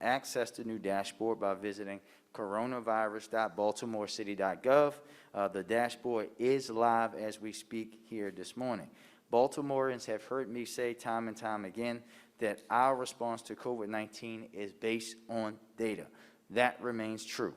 access the new dashboard by visiting coronavirus.baltimorecity.gov. The dashboard is live as we speak here this morning. Baltimoreans have heard me say time and time again that our response to COVID-19 is based on data. That remains true.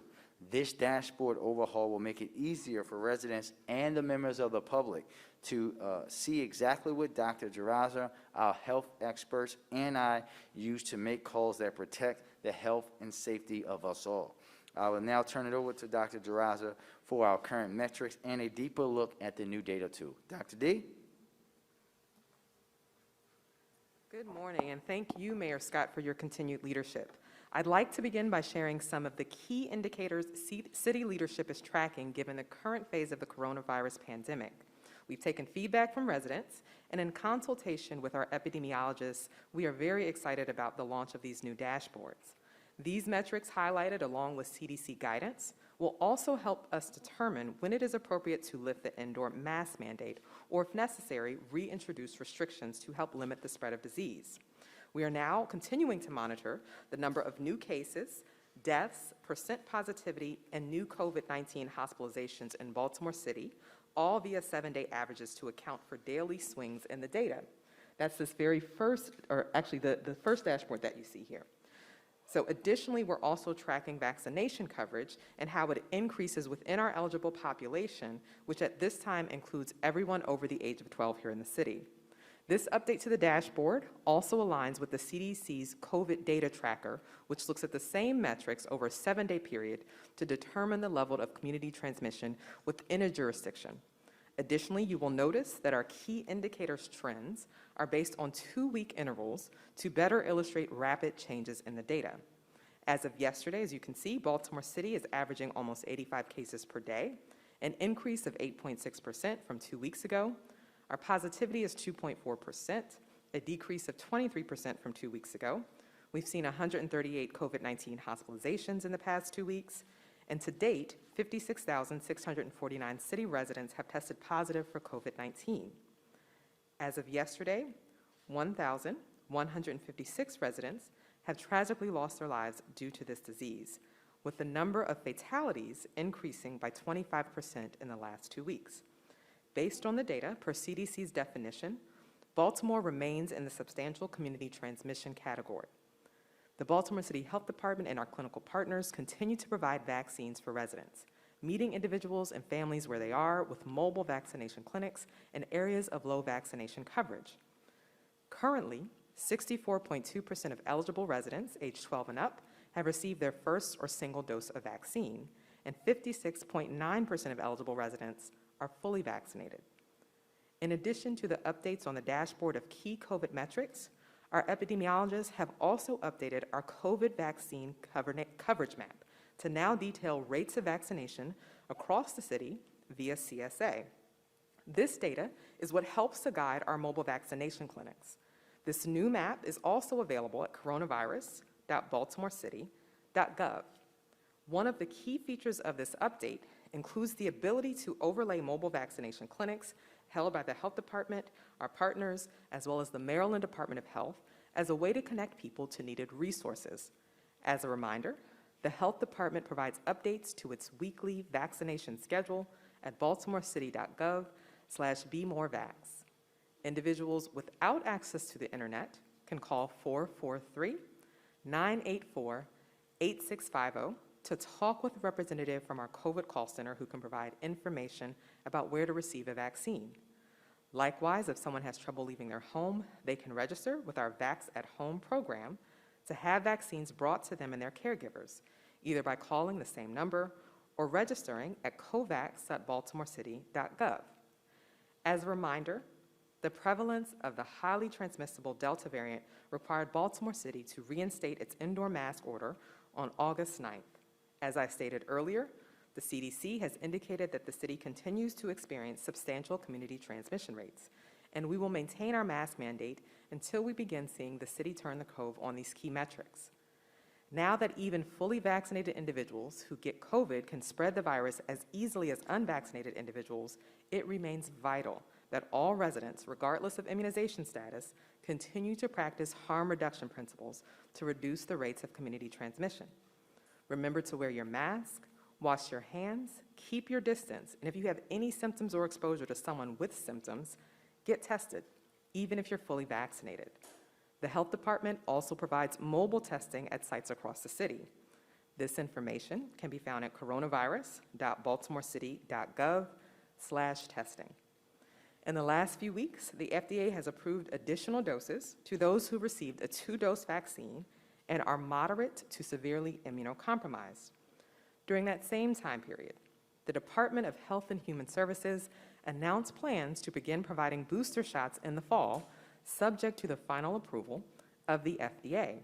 This dashboard overhaul will make it easier for residents and the members of the public to see exactly what Dr. Jaraza, our health experts, and I use to make calls that protect the health and safety of us all. I will now turn it over to Dr. Jaraza for our current metrics and a deeper look at the new data tool. Dr. D? Good morning, and thank you, Mayor Scott, for your continued leadership. I'd like to begin by sharing some of the key indicators city leadership is tracking given the current phase of the coronavirus pandemic. We've taken feedback from residents, and in consultation with our epidemiologists, we are very excited about the launch of these new dashboards. These metrics highlighted along with CDC guidance will also help us determine when it is appropriate to lift the indoor mask mandate, or if necessary, reintroduce restrictions to help limit the spread of disease. We are now continuing to monitor the number of new cases, deaths, percent positivity, and new COVID-19 hospitalizations in Baltimore City, all via 7-day averages to account for daily swings in the data. That's this very first, or actually the first dashboard that you see here. So additionally, we're also tracking vaccination coverage and how it increases within our eligible population, which at this time includes everyone over the age of 12 here in the city. This update to the dashboard also aligns with the CDC's COVID data tracker, which looks at the same metrics over a 7-day period to determine the level of community transmission within a jurisdiction. Additionally, you will notice that our key indicators trends are based on 2-week intervals to better illustrate rapid changes in the data. As of yesterday, as you can see, Baltimore City is averaging almost 85 cases per day, an increase of 8.6% from 2 weeks ago. Our positivity is 2.4%, a decrease of 23% from 2 weeks ago. We've seen 138 COVID-19 hospitalizations in the past 2 weeks, and to date, 56,649 city residents have tested positive for COVID-19. As of yesterday, 1,156 residents have tragically lost their lives due to this disease, with the number of fatalities increasing by 25% in the last 2 weeks. Based on the data, per CDC's definition, Baltimore remains in the substantial community transmission category. The Baltimore City Health Department and our clinical partners continue to provide vaccines for residents, meeting individuals and families where they are with mobile vaccination clinics in areas of low vaccination coverage. Currently, 64.2% of eligible residents aged 12 and up have received their first or single dose of vaccine, and 56.9% of eligible residents are fully vaccinated. In addition to the updates on the dashboard of key COVID metrics, our epidemiologists have also updated our COVID vaccine coverage map to now detail rates of vaccination across the city via CSA. This data is what helps to guide our mobile vaccination clinics. This new map is also available at coronavirus.baltimorecity.gov. One of the key features of this update includes the ability to overlay mobile vaccination clinics held by the Health Department, our partners, as well as the Maryland Department of Health, as a way to connect people to needed resources. As a reminder, the Health Department provides updates to its weekly vaccination schedule at baltimorecity.gov/BeMoreVax. Individuals without access to the internet can call 443-984-8650 to talk with a representative from our COVID call center who can provide information about where to receive a vaccine. Likewise, if someone has trouble leaving their home, they can register with our Vax at Home program to have vaccines brought to them and their caregivers, either by calling the same number or registering at covax.baltimorecity.gov. As a reminder, the prevalence of the highly transmissible Delta variant required Baltimore City to reinstate its indoor mask order on August 9th. As I stated earlier, the CDC has indicated that the city continues to experience substantial community transmission rates, and we will maintain our mask mandate until we begin seeing the city turn the cove on these key metrics. Now that even fully vaccinated individuals who get COVID can spread the virus as easily as unvaccinated individuals, it remains vital that all residents, regardless of immunization status, continue to practice harm reduction principles to reduce the rates of community transmission. Remember to wear your mask, wash your hands, keep your distance, and if you have any symptoms or exposure to someone with symptoms, get tested, even if you're fully vaccinated. The health department also provides mobile testing at sites across the city. This information can be found at coronavirus.baltimorecity.gov/testing. In the last few weeks, the FDA has approved additional doses to those who received a 2-dose vaccine and are moderate to severely immunocompromised. During that same time period, the Department of Health and Human Services announced plans to begin providing booster shots in the fall, subject to the final approval of the FDA.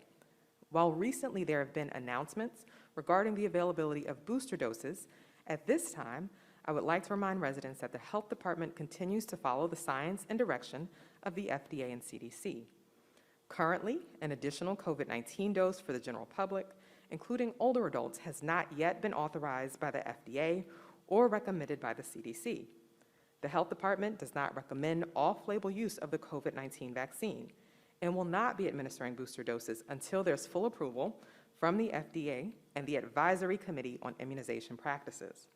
While recently there have been announcements regarding the availability of booster doses, at this time, I would like to remind residents that the Health Department continues to follow the science and direction of the FDA and CDC. Currently, an additional COVID-19 dose for the general public, including older adults, has not yet been authorized by the FDA or recommended by the CDC. The Health Department does not recommend off-label use of the COVID-19 vaccine and will not be administering booster doses until there's full approval from the FDA and the Advisory Committee on Immunization Practices.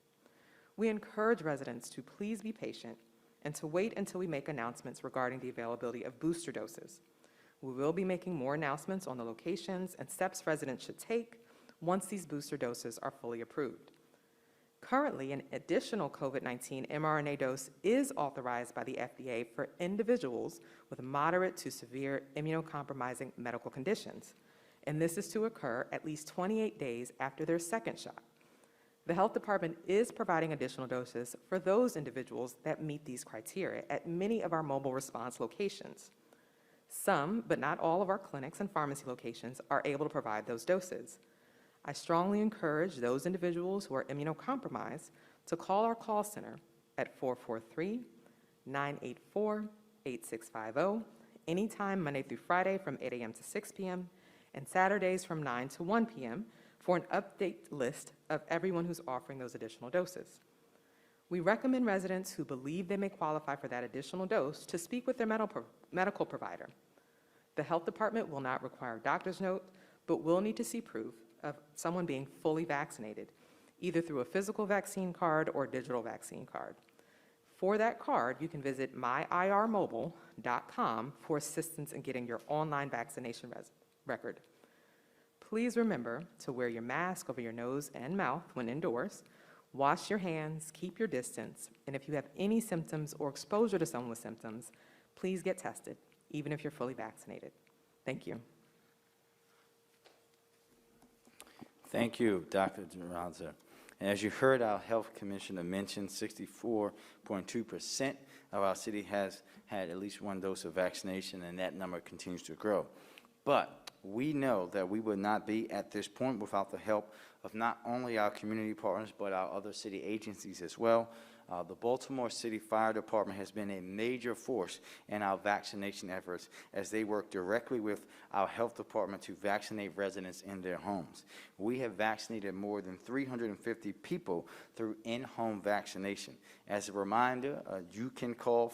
We encourage residents to please be patient and to wait until we make announcements regarding the availability of booster doses. We will be making more announcements on the locations and steps residents should take once these booster doses are fully approved. Currently, an additional COVID-19 mRNA dose is authorized by the FDA for individuals with moderate to severe immunocompromising medical conditions, and this is to occur at least 28 days after their second shot. The Health Department is providing additional doses for those individuals that meet these criteria at many of our mobile response locations. Some, but not all of our clinics and pharmacy locations are able to provide those doses. I strongly encourage those individuals who are immunocompromised to call our call center at 443-984-8650, anytime Monday through Friday from 8 a.m. to 6 p.m. and Saturdays from 9 to 1 p.m. for an update list of everyone who's offering those additional doses. We recommend residents who believe they may qualify for that additional dose to speak with their medical provider. The Health Department will not require a doctor's note, but will need to see proof of someone being fully vaccinated, either through a physical vaccine card or digital vaccine card. For that card, you can visit myirmobile.com for assistance in getting your online vaccination record. Please remember to wear your mask over your nose and mouth when indoors, wash your hands, keep your distance, and if you have any symptoms or exposure to someone with symptoms, please get tested, even if you're fully vaccinated. Thank you. Thank you, Dr. Duranza. And as you heard our health commissioner mention, 64.2% of our city has had at least one dose of vaccination, and that number continues to grow. But we know that we would not be at this point without the help of not only our community partners, but our other city agencies as well. The Baltimore City Fire Department has been a major force in our vaccination efforts as they work directly with our health department to vaccinate residents in their homes. We have vaccinated more than 350 people through in-home vaccination. As a reminder, you can call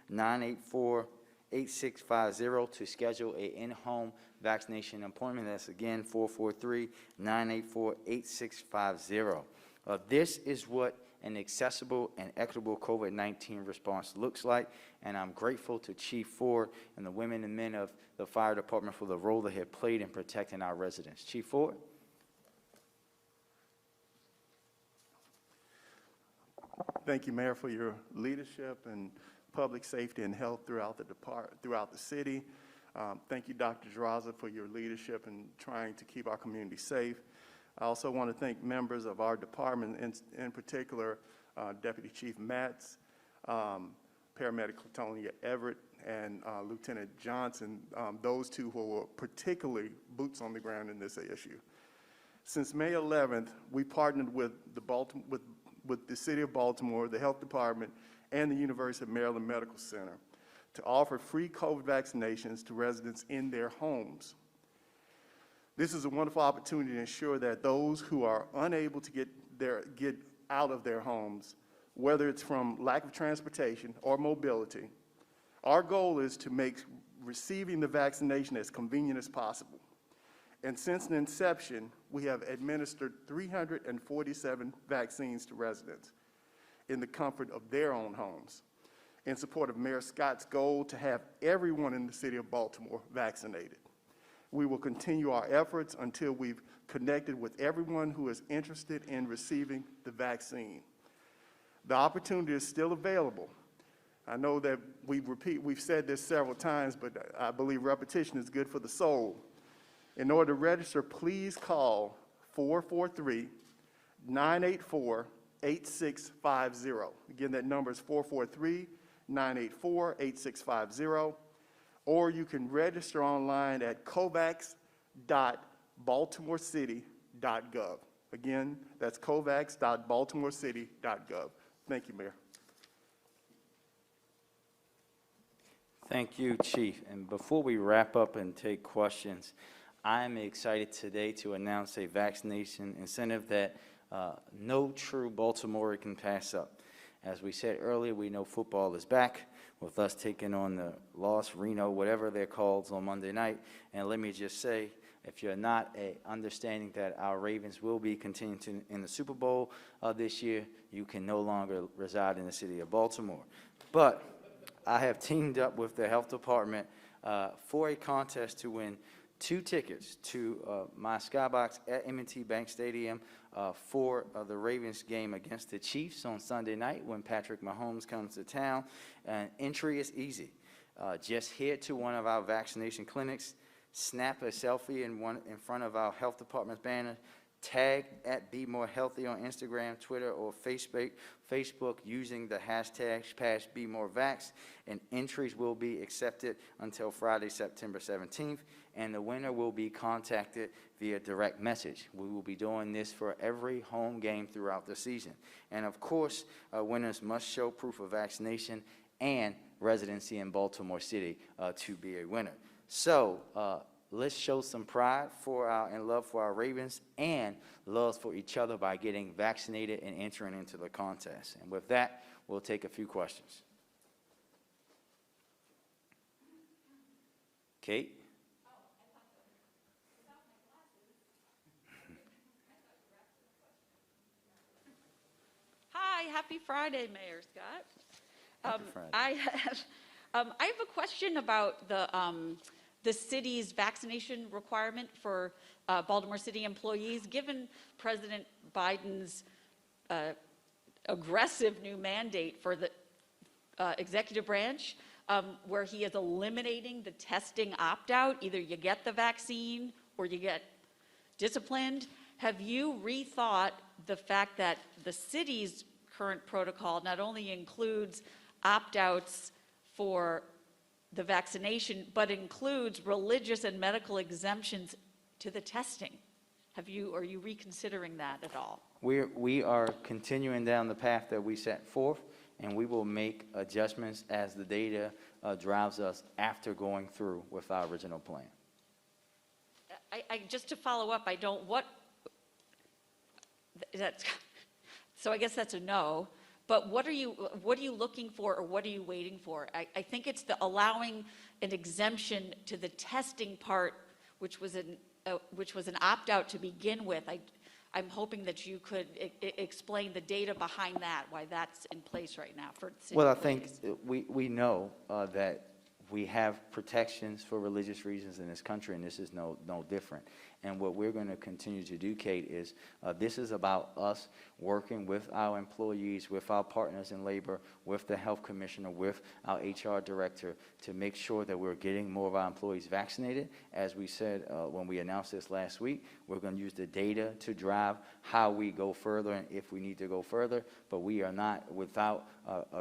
443-984-8650 to schedule an in-home vaccination appointment. That's again 443-984-8650. This is what an accessible and equitable COVID-19 response looks like, and I'm grateful to Chief Ford and the women and men of the fire department for the role they have played in protecting our residents. Chief Ford? Thank you, Mayor, for your leadership and public safety and health throughout the city. Thank you, Dr. Duranza, for your leadership in trying to keep our community safe. I also want to thank members of our department, in particular Deputy Chief Matz, Paramedic Latonia Everett, and Lieutenant Johnson, those two who were particularly boots on the ground in this issue. Since May 11th, we partnered with the City of Baltimore, the Health Department, and the University of Maryland Medical Center to offer free COVID vaccinations to residents in their homes. This is a wonderful opportunity to ensure that those who are unable to get out of their homes, whether it's from lack of transportation or mobility, our goal is to make receiving the vaccination as convenient as possible. And since the inception, we have administered 347 vaccines to residents in the comfort of their own homes, in support of Mayor Scott's goal to have everyone in the city of Baltimore vaccinated. We will continue our efforts until we've connected with everyone who is interested in receiving the vaccine. The opportunity is still available. I know that we've said this several times, but I believe repetition is good for the soul. In order to register, please call 443-984-8650. Again, that number is 443-984-8650. Or you can register online at covax.baltimorecity.gov. Again, that's covax.baltimorecity.gov. Thank you, Mayor. Thank you, Chief. And before we wrap up and take questions, I'm excited today to announce a vaccination incentive that no true Baltimorean can pass up. As we said earlier, we know football is back, with us taking on the Los Reno, whatever they're called, on Monday night. And let me just say, if you're not understanding that our Ravens will be continuing in the Super Bowl this year, you can no longer reside in the city of Baltimore. But I have teamed up with the health department for a contest to win 2 tickets to my skybox at M&T Bank Stadium for the Ravens game against the Chiefs on Sunday night when Patrick Mahomes comes to town. And entry is easy. Just head to one of our vaccination clinics, snap a selfie in front of our health department's banner, tag at Be More Healthy on Instagram, Twitter, or Facebook using the hashtag #BeMoreVax, and entries will be accepted until Friday, September 17th, and the winner will be contacted via direct message. We will be doing this for every home game throughout the season. And of course, winners must show proof of vaccination and residency in Baltimore City to be a winner. So, let's show some pride and love for our Ravens and love for each other by getting vaccinated and entering into the contest. And with that, we'll take a few questions. Kate? Hi, happy Friday, Mayor Scott. Happy Friday. I have a question about the city's vaccination requirement for Baltimore City employees. Given President Biden's aggressive new mandate for the executive branch, where he is eliminating the testing opt-out, either you get the vaccine or you get disciplined, have you rethought the fact that the city's current protocol not only includes opt-outs for the vaccination, but includes religious and medical exemptions to the testing? Are you reconsidering that at all? We are continuing down the path that we set forth, and we will make adjustments as the data drives us after going through with our original plan. Just to follow up, so I guess that's a no. But what are you looking for, or what are you waiting for? I think it's the allowing an exemption to the testing part, which was an opt-out to begin with. I'm hoping that you could explain the data behind that, why that's in place right now for city Well, I employees. think we know that we have protections for religious reasons in this country, and this is no different. And what we're going to continue to do, Kate, is this is about us working with our employees, with our partners in labor, with the health commissioner, with our HR director, to make sure that we're getting more of our employees vaccinated. As we said when we announced this last week, we're going to use the data to drive how we go further and if we need to go further, but we are not without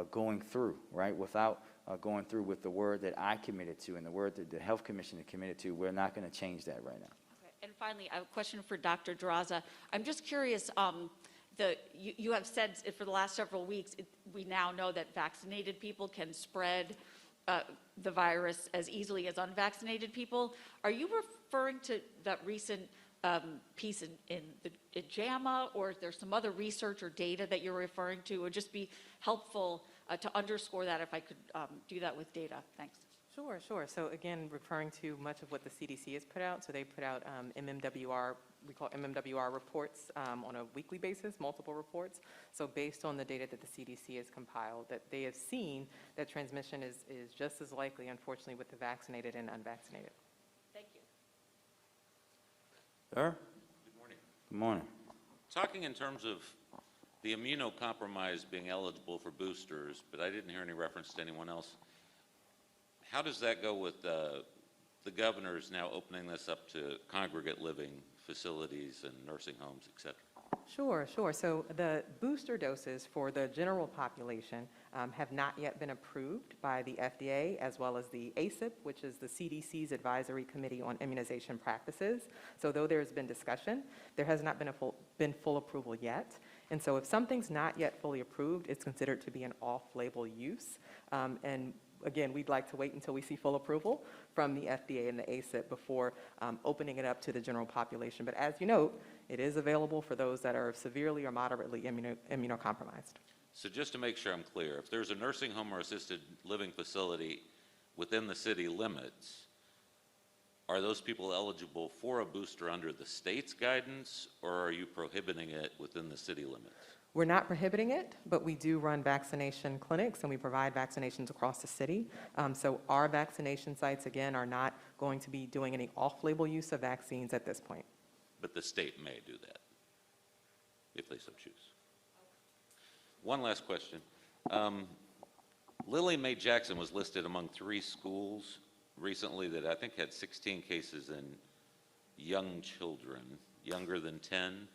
going through, right? Without going through with the word that I committed to and the word that the health commissioner committed to. We're not going to change that right now. Okay. And finally, I have a question for Dr. Drazza. I'm just curious, you have said for the last several weeks, we now know that vaccinated people can spread the virus as easily as unvaccinated people. Are you referring to that recent piece in JAMA, or is there some other research or data that you're referring to? It would just be helpful to underscore that if I could do that with data. Thanks. Sure, sure. So again, referring to much of what the CDC has put out, so they put out MMWR, we call MMWR reports on a weekly basis, multiple reports. So based on the data that the CDC has compiled, that they have seen that transmission is just as likely, unfortunately, with the vaccinated and unvaccinated. Thank you. Sir? Good morning. Good morning. Talking in terms of the immunocompromised being eligible for boosters, but I didn't hear any reference to anyone else. How does that go with the governors now opening this up to congregate living facilities and nursing homes, et cetera? Sure, sure. So the booster doses for the general population have not yet been approved by the FDA as well as the ACIP, which is the CDC's Advisory Committee on Immunization Practices. So though there has been discussion, there has not been full approval yet. And so if something's not yet fully approved, it's considered to be an off-label use. And again, we'd like to wait until we see full approval from the FDA and the ACIP before opening it up to the general population. But as you note, it is available for those that are severely or moderately immunocompromised. So just to make sure I'm clear, if there's a nursing home or assisted living facility within the city limits, are those people eligible for a booster under the state's guidance, or are you prohibiting it within the city limits? We're not prohibiting it, but we do run vaccination clinics and we provide vaccinations across the city. So our vaccination sites, again, are not going to be doing any off-label use of vaccines at this point. But the state may do that, if they so choose. One last question. Lily Mae Jackson was listed among 3 schools recently that I think had 16 cases in young children, younger than 10.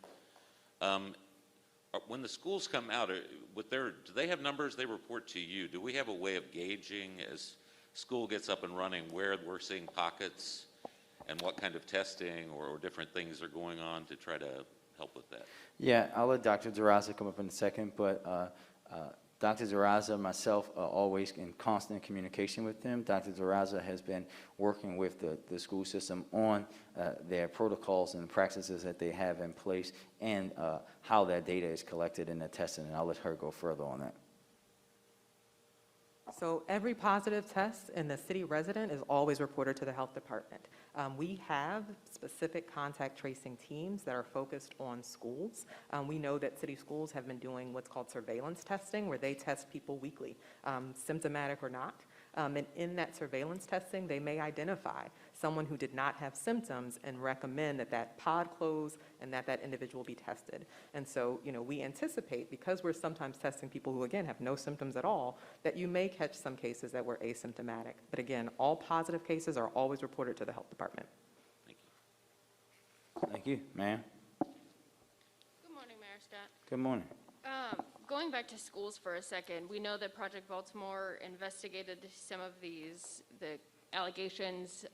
When the schools come out, do they have numbers they report to you? Do we have a way of gauging as school gets up and running where we're seeing pockets and what kind of testing or different things are going on to try to help with that? Yeah, I'll let Dr. Zaraza come up in a second, but Dr. Zaraza and myself are always in constant communication with them. Dr. Zaraza has been working with the school system on their protocols and practices that they have in place and how that data is collected and the testing, and I'll let her go further on that. So every positive test in the city resident is always reported to the health department. We have specific contact tracing teams that are focused on schools. We know that city schools have been doing what's called surveillance testing, where they test people weekly, symptomatic or not. And in that surveillance testing, they may identify someone who did not have symptoms and recommend that that pod close and that that individual be tested. And so, we anticipate, because we're sometimes testing people who, again, have no symptoms at all, that you may catch some cases that were asymptomatic. But again, all positive cases are always reported to the health department. Thank you. Thank you, ma'am. Good morning, Mayor Scott. Good morning. Going back to schools for a second, we know that Project Baltimore investigated some of the allegations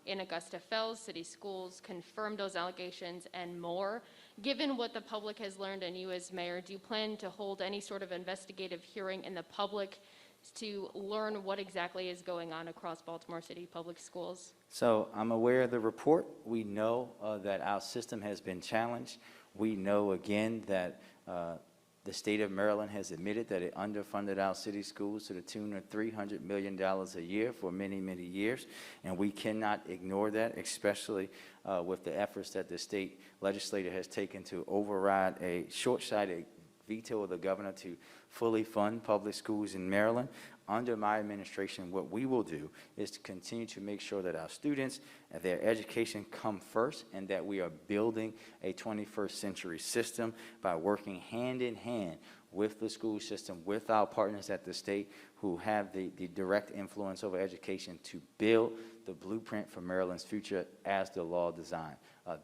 in Augusta Fells. City schools confirmed those allegations and more. Given what the public has learned and you as mayor, do you plan to hold any sort of investigative hearing in the public to learn what exactly is going on across Baltimore City public schools? So I'm aware of the report. We know that our system has been challenged. We know, again, that the state of Maryland has admitted that it underfunded our city schools to the tune of $300 million a year for many, many years, and we cannot ignore that, especially with the efforts that the state legislature has taken to override a short-sighted veto of the governor to fully fund public schools in Maryland. Under my administration, what we will do is to continue to make sure that our students and their education come first, and that we are building a 21st century system by working hand in hand with the school system, with our partners at the state who have the direct influence over education to build the blueprint for Maryland's future as the law designed.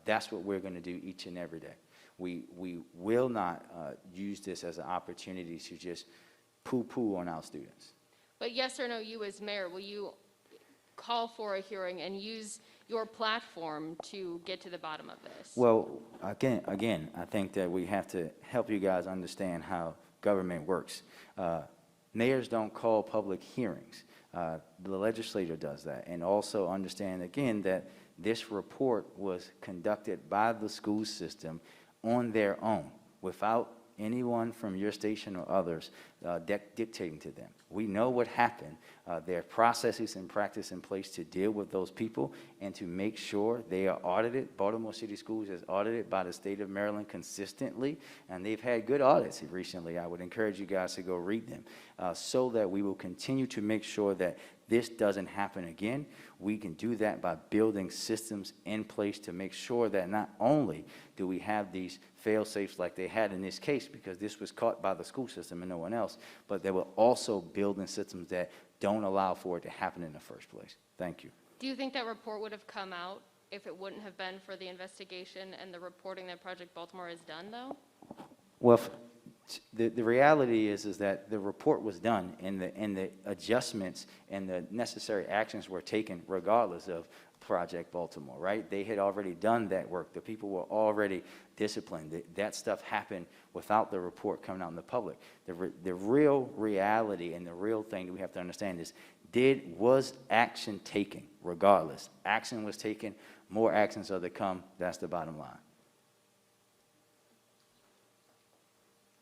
That's what we're going to do each and every day. We will not use this as an opportunity to just poo-poo on our students. But yes or no, you as mayor, will you call for a hearing and use your platform to get to the bottom of this? Well, again, I think that we have to help you guys understand how government works. Mayors don't call public hearings. The legislature does that. And also understand, again, that this report was conducted by the school system on their own, without anyone from your station or others dictating to them. We know what happened. There are processes and practice in place to deal with those people and to make sure they are audited. Baltimore City Schools is audited by the state of Maryland consistently, and they've had good audits recently. I would encourage you guys to go read them so that we will continue to make sure that this doesn't happen again. We can do that by building systems in place to make sure that not only do we have these fail-safes like they had in this case, because this was caught by the school system and no one else, but they will also build in systems that don't allow for it to happen in the first place. Thank you. Do you think that report would have come out if it wouldn't have been for the investigation and the reporting that Project Baltimore has done, though? Well, the reality is that the report was done and the adjustments and the necessary actions were taken regardless of Project Baltimore, right? They had already done that work. The people were already disciplined. That stuff happened without the report coming out in the public. The real reality and the real thing that we have to understand is, was action taken regardless? Action was taken. More actions are to come. That's the bottom line.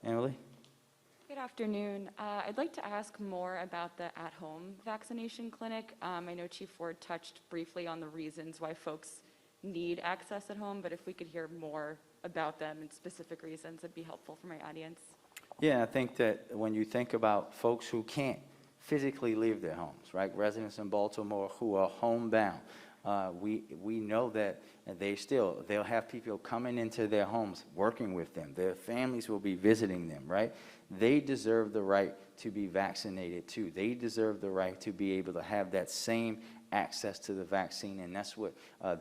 Emily? Good afternoon. I'd like to ask more about the at-home vaccination clinic. I know Chief Ford touched briefly on the reasons why folks need access at home, but if we could hear more about them and specific reasons, it'd be helpful for my audience. Yeah, I think that when you think about folks who can't physically leave their homes, right? Residents in Baltimore who are homebound, we know that they'll have people coming into their homes, working with them. Their families will be visiting them, right? They deserve the right to be vaccinated too. They deserve the right to be able to have that same access to the vaccine, and that's what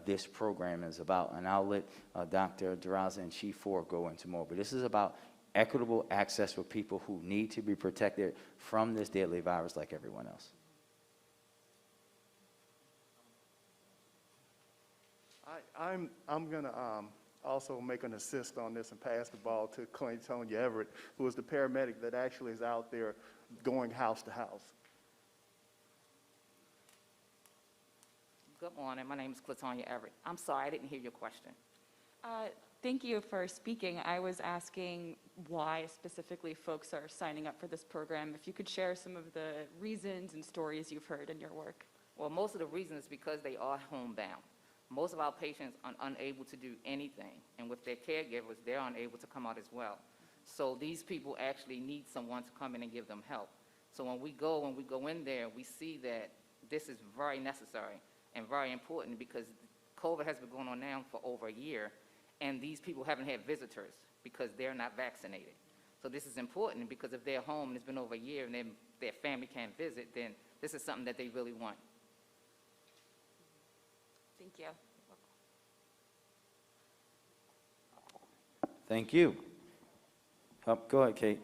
this program is about. And I'll let Dr. Duraza and Chief Ford go into more, but this is about equitable access for people who need to be protected from this deadly virus like everyone else. I'm going to also make an assist on this and pass the ball to Claytonia Everett, who is the paramedic that actually is out there going house to house. Good morning. My name is Claytonia Everett. I'm sorry, I didn't hear your question. Thank you for speaking. I was asking why specifically folks are signing up for this program. If you could share some of the reasons and stories you've heard in your work. Well, most of the reason is because they are homebound. Most of our patients are unable to do anything, and with their caregivers, they're unable to come out as well. So these people actually need someone to come in and give them help. So when we go in there, we see that this is very necessary and very important because COVID has been going on now for over a year, and these people haven't had visitors because they're not vaccinated. So this is important because if they're home and it's been over a year and their family can't visit, then this is something that they really want. Thank you. Thank you. Go ahead, Kate.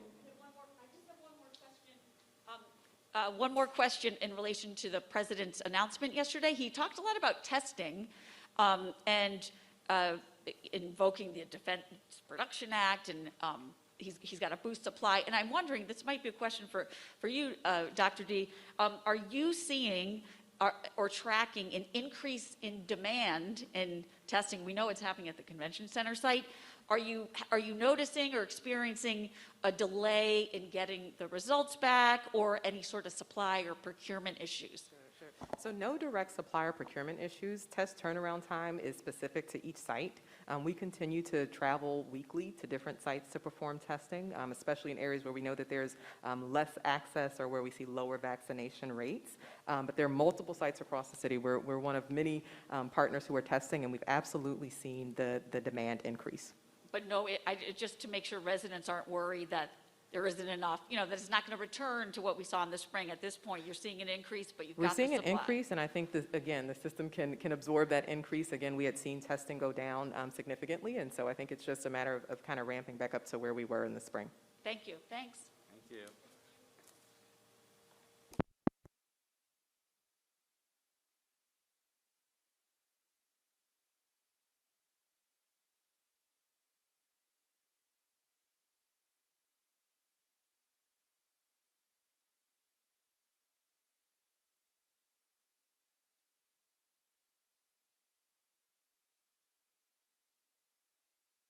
One more question in relation to the president's announcement yesterday. He talked a lot about testing and invoking the Defense Production Act, and he's got to boost supply. And I'm wondering, this might be a question for you, Dr. D. Are you seeing or tracking an increase in demand in testing? We know it's happening at the convention center site. Are you noticing or experiencing a delay in getting the results back or any sort of supply or procurement issues? Sure. So no direct supplier procurement issues. Test turnaround time is specific to each site. We continue to travel weekly to different sites to perform testing, especially in areas where we know that there's less access or where we see lower vaccination rates. But there are multiple sites across the city. We're one of many partners who are testing, and we've absolutely seen the demand increase. But no, just to make sure residents aren't worried that there isn't enough, that it's not going to return to what we saw in the spring. At this point, you're seeing an increase, but you've got the supply. We're seeing an increase, and I think, again, the system can absorb that increase. Again, we had seen testing go down significantly, and so I think it's just a matter of kind of ramping back up to where we were in the spring. Thank you. Thanks. Thank you.